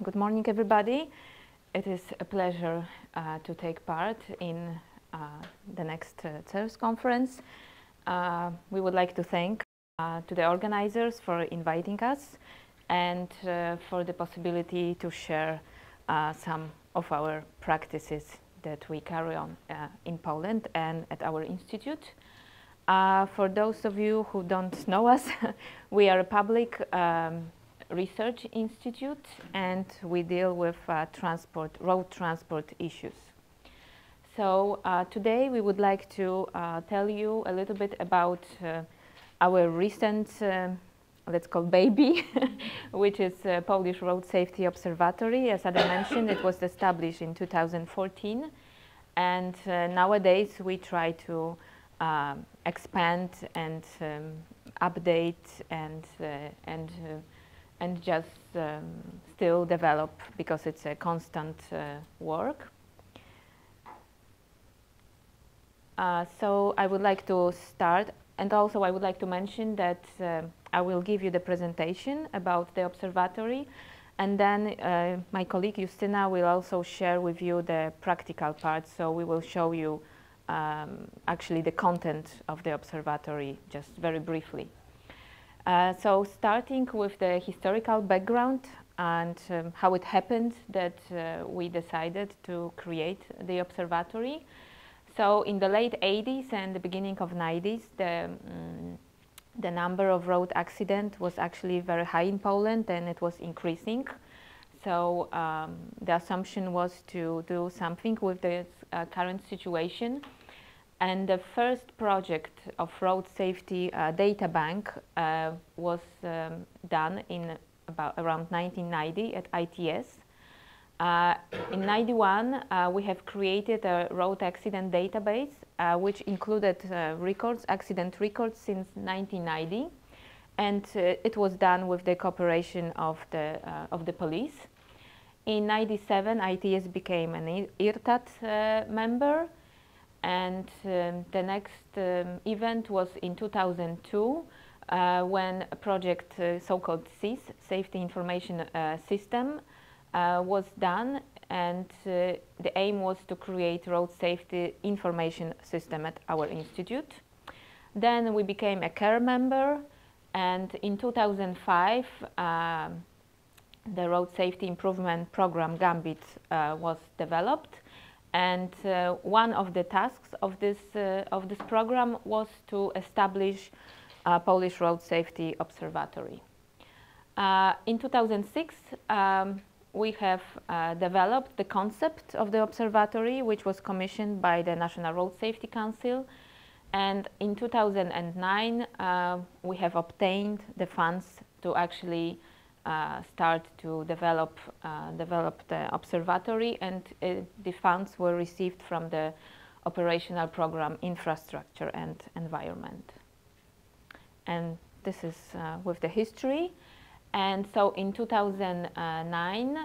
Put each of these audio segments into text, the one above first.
Good morning, everybody. It is a pleasure to take part in the next CERSC conference. We would like to thank to the organizers for inviting us and for the possibility to share some of our practices that we carry on in Poland and at our institute. For those of you who don't know us, we are a public research institute, and we deal with road transport issues. So today we would like to tell you a little bit about our recent, let's call baby, which is Polish Road Safety Observatory. As Adam mentioned, it was established in 2014, and nowadays we try to expand and update and just still develop, because it's a constant work. So I would like to start, and also I would like to mention that I will give you the presentation about the observatory, and then my colleague Justyna will also share with you the practical part. So we will show you actually the content of the observatory just very briefly. So starting with the historical background and how it happened that we decided to create the observatory. So in the late 80s and the beginning of 90s, the number of road accidents was actually very high in Poland, and it was increasing. So the assumption was to do something with the current situation. And the first project of road safety data bank was done in around 1990 at ITS. In 91, we have created a road accident database, which included accident records since 1990, and it was done with the cooperation of the police. In 97, ITS became an IRTAT member. And the next event was in 2002 when a project so-called SIS, Safety Information System, was done, and the aim was to create road safety information system at our institute. Then we became a CARE member, and in 2005 the Road Safety Improvement Program GAMBIT was developed. And one of the tasks of this program was to establish a Polish Road Safety Observatory. In 2006, we have developed the concept of the observatory, which was commissioned by the National Road Safety Council. And in 2009, we have obtained the funds to actually start to develop the observatory, and the funds were received from the operational program Infrastructure and Environment. And this is with the history. And so in 2009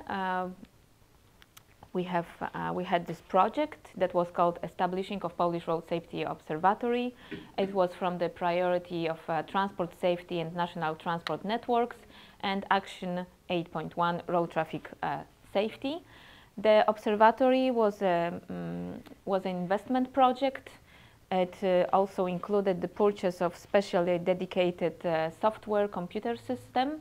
we had this project that was called Establishing of Polish Road Safety Observatory. It was from the priority of transport safety and national transport networks and Action 8.1 Road Traffic Safety. The observatory was an investment project. It also included the purchase of specially dedicated software computer system,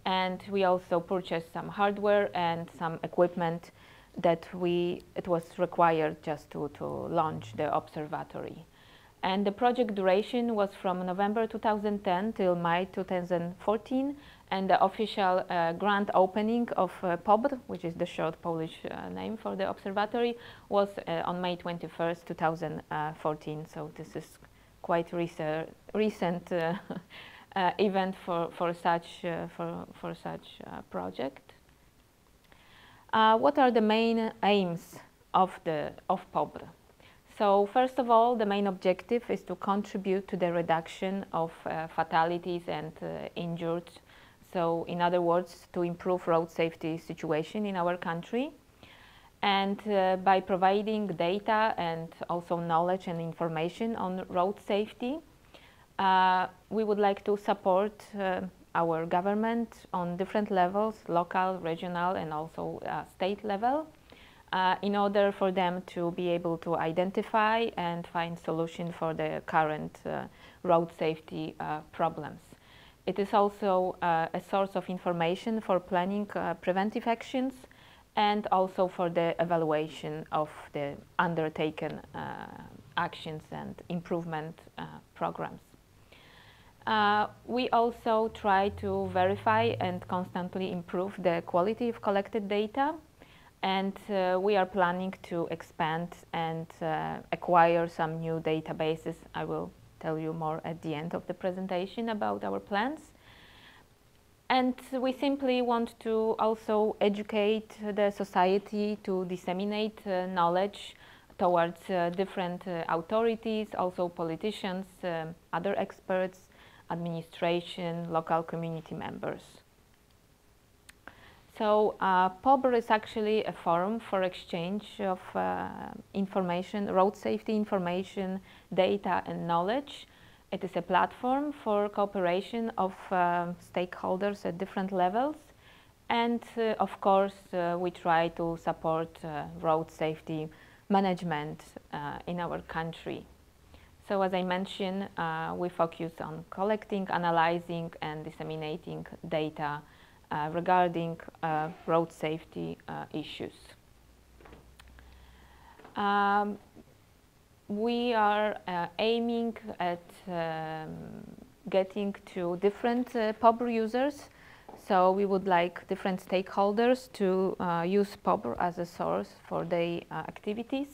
and we also purchased some hardware and some equipment that it was required just to launch the observatory. And the project duration was from November 2010 till May 2014, and the official grand opening of POBR, which is the short Polish name for the observatory, was on May 21st, 2014. So this is quite recent event for such project. What are the main aims of POBR? So first of all, the main objective is to contribute to the reduction of fatalities and injured. So in other words, to improve road safety situation in our country. And by providing data and also knowledge and information on road safety, we would like to support our government on different levels, local, regional, and also state level, in order for them to be able to identify and find solution for the current road safety problems. It is also a source of information for planning preventive actions and also for the evaluation of the undertaken actions and improvement programs. We also try to verify and constantly improve the quality of collected data, and we are planning to expand and acquire some new databases. I will tell you more at the end of the presentation about our plans. And we simply want to also educate the society to disseminate knowledge towards different authorities, also politicians, other experts, administration, local community members. So POBR is actually a forum for exchange of information, road safety information, data and knowledge. It is a platform for cooperation of stakeholders at different levels. And of course, we try to support road safety management in our country. So as I mentioned, we focus on collecting, analyzing and disseminating data regarding road safety issues. We are aiming at getting to different POBR users. So we would like different stakeholders to use POBR as a source for their activities.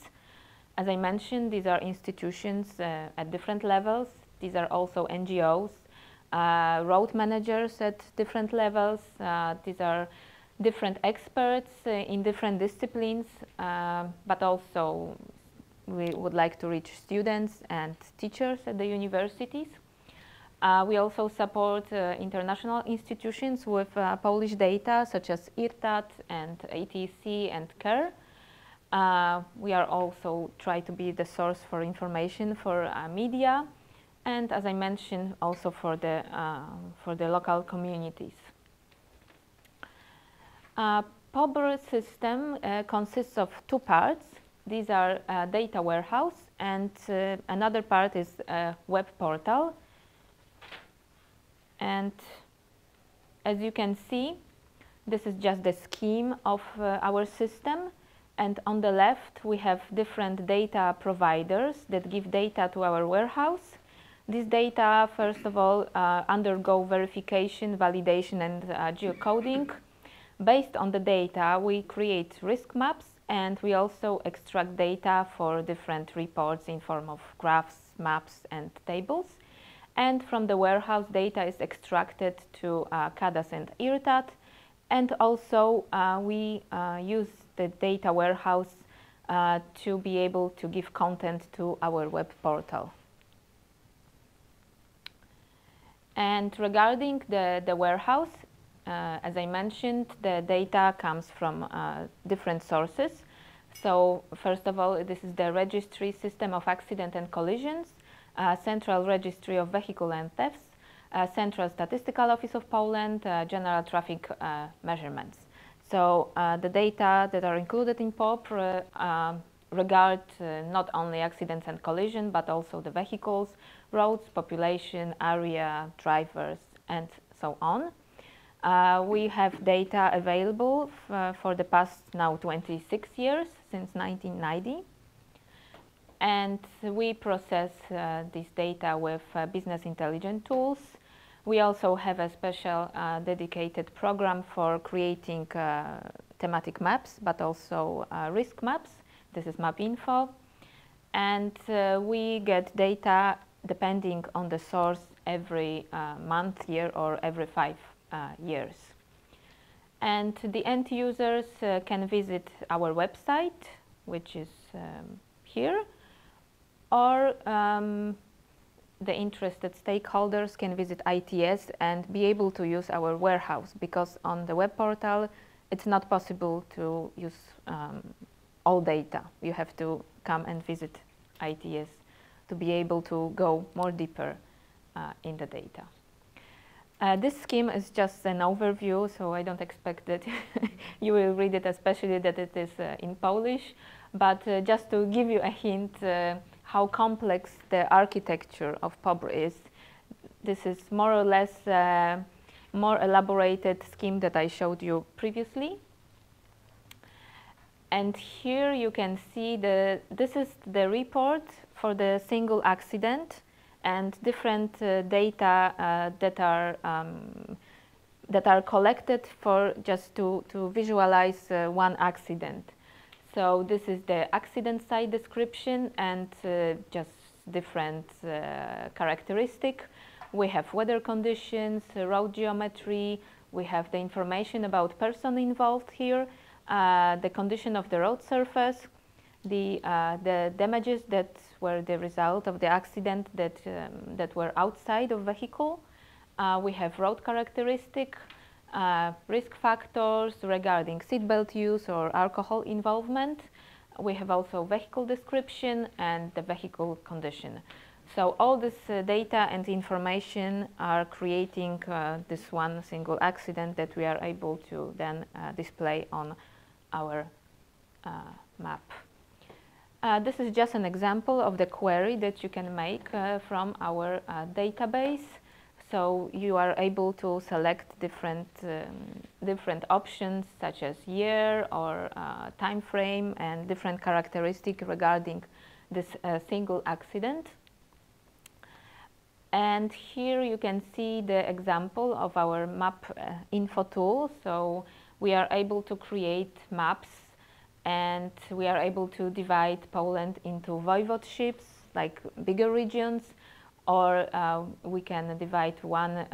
As I mentioned, these are institutions at different levels. These are also NGOs, road managers at different levels. These are different experts in different disciplines, but also we would like to reach students and teachers at the universities. We also support international institutions with Polish data, such as IRTAT and ATC and CARE. We are also try to be the source for information for media, and as I mentioned, also for the local communities. POBR system consists of two parts. These are data warehouse, and another part is a web portal. And as you can see, this is just the scheme of our system. And on the left, we have different data providers that give data to our warehouse. These data, first of all, undergo verification, validation, and geocoding. Based on the data, we create risk maps, and we also extract data for different reports in form of graphs, maps, and tables. And from the warehouse, data is extracted to CADAS and IRTAT. And also, we use the data warehouse to be able to give content to our web portal. And regarding the warehouse, as I mentioned, the data comes from different sources. So first of all, this is the Registry System of Accident and Collisions, Central Registry of Vehicle and Thefts, Central Statistical Office of Poland, General Traffic Measurements. So the data that are included in POBR regard not only accidents and collision, but also the vehicles, roads, population, area, drivers, and so on. We have data available for the past now 26 years, since 1990. And we process this data with business intelligence tools. We also have a special dedicated program for creating thematic maps, but also risk maps. This is MapInfo. And we get data depending on the source every month, year, or every 5 years. And the end users can visit our website, which is here, or the interested stakeholders can visit ITS and be able to use our warehouse, because on the web portal it's not possible to use all data. You have to come and visit ITS to be able to go more deeper in the data. This scheme is just an overview, so I don't expect that you will read it, especially that it is in Polish. But just to give you a hint how complex the architecture of POBR is, this is more or less more elaborated scheme that I showed you previously. And here you can see this is the report for the single accident and different data that are collected for just to visualize one accident. So this is the accident site description and just different characteristic. We have weather conditions, road geometry, we have the information about person involved here, the condition of the road surface, the damages that were the result of the accident that were outside of vehicle. We have road characteristic, risk factors regarding seatbelt use or alcohol involvement. We have also vehicle description and the vehicle condition. So all this data and information are creating this one single accident that we are able to then display on our map. This is just an example of the query that you can make from our database. So you are able to select different options such as year or time frame and different characteristics regarding this single accident. And here you can see the example of our map info tool. So we are able to create maps and we are able to divide Poland into voivodeships, like bigger regions, or we can divide one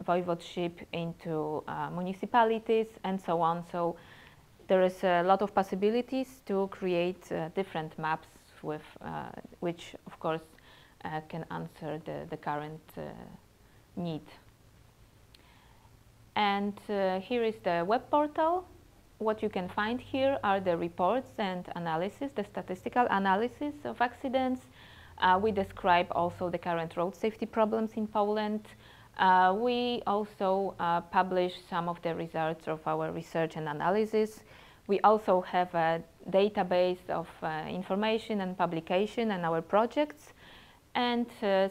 voivodeship into municipalities and so on. So there is a lot of possibilities to create different maps with which of course can answer the current need. And here is the web portal. What you can find here are the reports and analysis, the statistical analysis of accidents. We describe also the current road safety problems in Poland. We also publish some of the results of our research and analysis. We also have a database of information and publication and our projects, and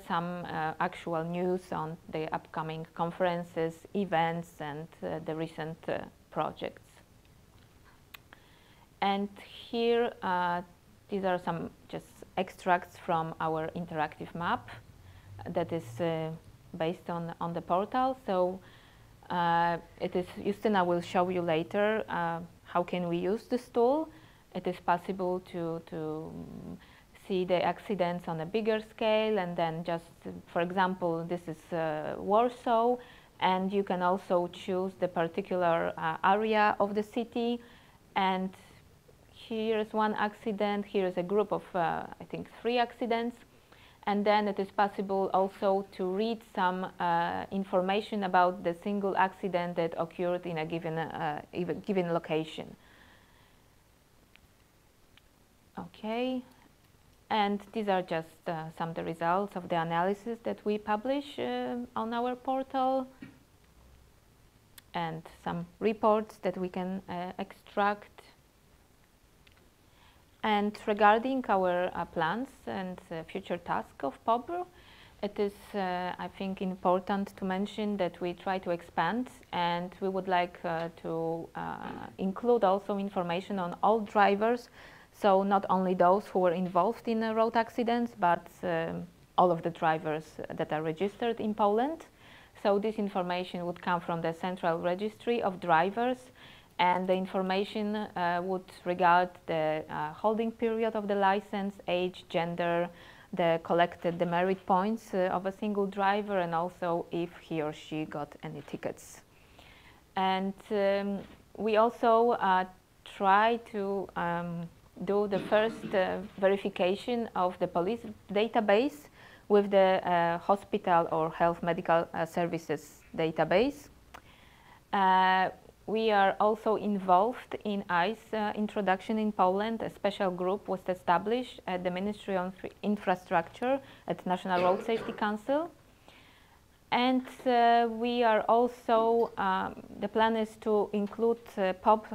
some actual news on the upcoming conferences, events, and the recent projects. And here, these are some just extracts from our interactive map that is based on the portal. So it is, Justyna will show you later how can we use this tool. It is possible to see the accidents on a bigger scale, and then just, for example, this is Warsaw, and you can also choose the particular area of the city. And here is one accident, here is a group of, I think, 3 accidents. And then it is possible also to read some information about the single accident that occurred in a given location. Okay, and these are just some of the results of the analysis that we publish on our portal, and some reports that we can extract. And regarding our plans and future tasks of POBR, it is, I think, important to mention that we try to expand, and we would like to include also information on all drivers, so not only those who were involved in road accidents, but all of the drivers that are registered in Poland. So this information would come from the Central Registry of Drivers, and the information would regard the holding period of the license, age, gender, the collected demerit points of a single driver, and also if he or she got any tickets. And we also try to do the first verification of the police database with the hospital or health medical services database. We are also involved in ICE introduction in Poland. A special group was established at the Ministry of Infrastructure at National Road Safety Council. And we are also, the plan is to include POB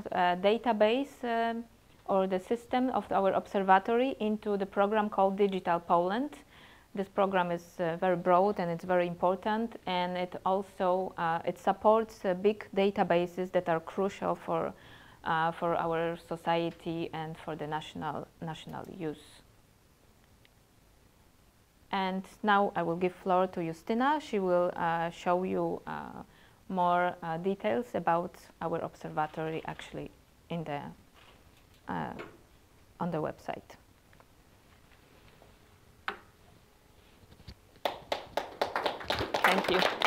database or the system of our observatory into the program called Digital Poland. This program is very broad and it's very important, and it also it supports big databases that are crucial for our society and for the national use. And now I will give floor to Justyna. She will show you more details about our observatory actually in the on the website. Thank you.